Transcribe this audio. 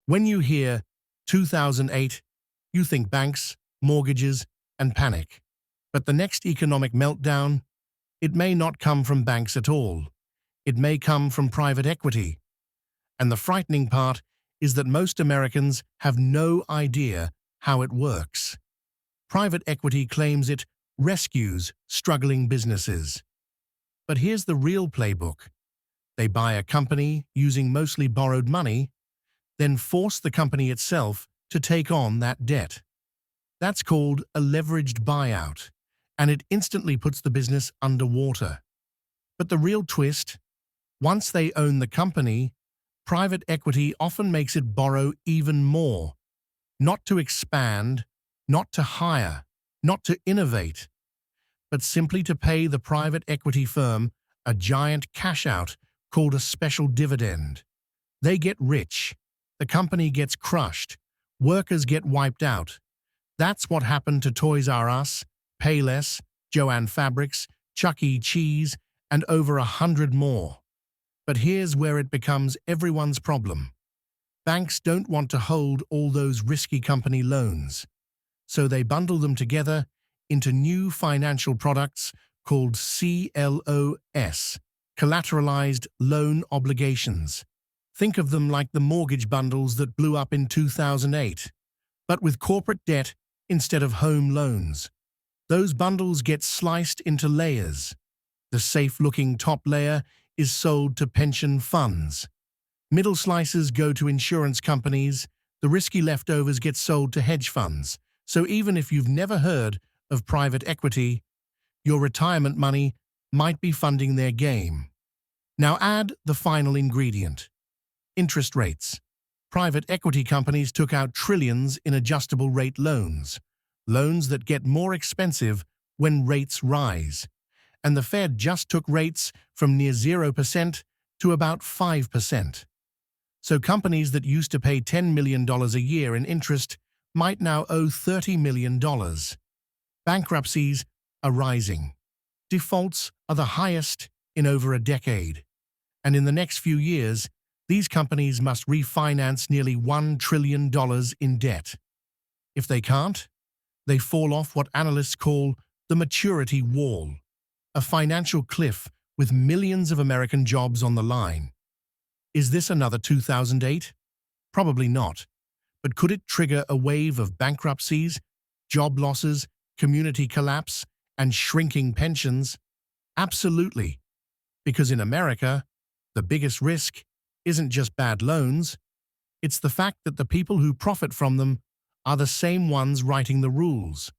When you hear 2008, you think banks, mortgages, and panic. But the next economic meltdown, it may not come from banks at all. It may come from private equity. And the frightening part is that most Americans have no idea how it works. Private equity claims it rescues struggling businesses. But here's the real playbook. They buy a company using mostly borrowed money, then force the company itself to take on that debt. That's called a leveraged buyout, and it instantly puts the business underwater. But the real twist, once they own the company, private equity often makes it borrow even more, not to expand, not to hire, not to innovate, but simply to pay the private equity firm a giant cash-out called a special dividend. They get rich, the company gets crushed, workers get wiped out. That's what happened to Toys R Us, Payless, Joann Fabrics, Chuck E. Cheese, and over 100 more. But here's where it becomes everyone's problem. Banks don't want to hold all those risky company loans, so they bundle them together into new financial products called CLOs, collateralized loan obligations. Think of them like the mortgage bundles that blew up in 2008, but with corporate debt instead of home loans. Those bundles get sliced into layers. The safe-looking top layer is sold to pension funds. Middle slices go to insurance companies. The risky leftovers get sold to hedge funds. So even if you've never heard of private equity, your retirement money might be funding their game. Now add the final ingredient: interest rates. Private equity companies took out trillions in adjustable rate loans that get more expensive when rates rise. And the Fed just took rates from near 0% to about 5%. So companies that used to pay $10 million a year in interest might now owe $30 million. Bankruptcies are rising. Defaults are the highest in over a decade. And in the next few years, these companies must refinance nearly $1 trillion in debt. If they can't, they fall off what analysts call the maturity wall, a financial cliff with millions of American jobs on the line. Is this another 2008? Probably not. But could it trigger a wave of bankruptcies, job losses, community collapse, and shrinking pensions? Absolutely. Because in America, the biggest risk isn't just bad loans, it's the fact that the people who profit from them are the same ones writing the rules.